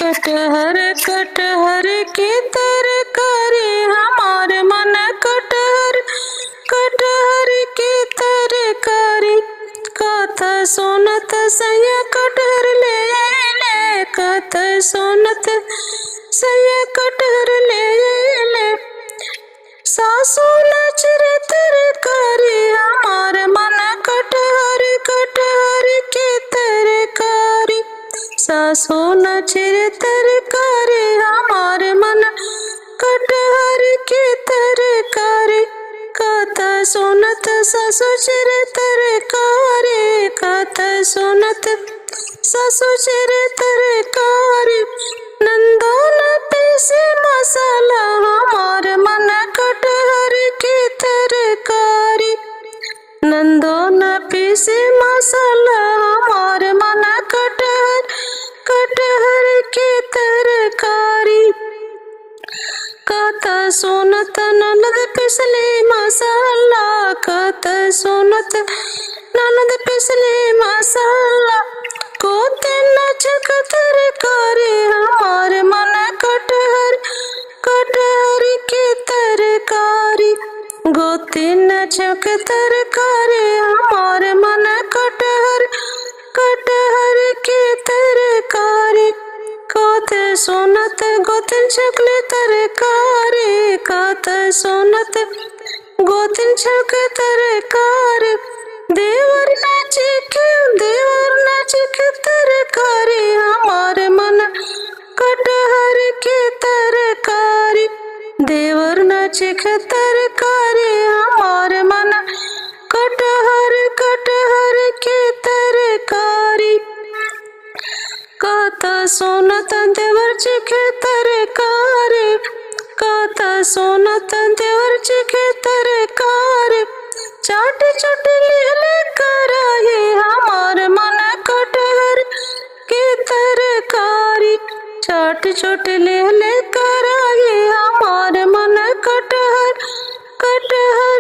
कटहर कटहर की तरकारी हमारे मन कटहर कटहर की तरकारी कथा सोनत सैया कटहर ले ले कथा सोनत सैया कटहर ले ले सासू नचर तरकारी हमारे मन कटहर कटहर की तरकारी सासू नचर तरकारी हमारे मन कटहर की तरकारी कथा सुनत सासू चिर तरकारी कथा सुनत सासू चिर तरकारी नंदो न पीसे मसाला हमारे मन कटहर की तरकारी नंदो न पीसे मसाला हमारे मन कटहर कटहर की तरकारी कथा सुनत ननद पिसले मसाला कथा सुनत ननद पिसले मसाला गोते नचक तरकारी हमारे मन कटहर कटहर की तरकारी गोते नचक तरकारी हमारे मन कटहर कटहर की तरकारी कथे सोनत गोतिन छकले तरकारी कथे सोनत गोतिन छक तरकारी देवर नाचे के तरकारी हमारे मन कटहर की तरकारी देवर नाचे के तरकारी हमारे मन कटहर कटहर की तरकारी कथा सोनत देवर चिखे तरकारी कथा सोनत देवर चिखे तरकारी चाट चाट ले कराए हमारे मन कटहर की तरकारी चाट चाट ले कराए हमारे मन कटहर कटहर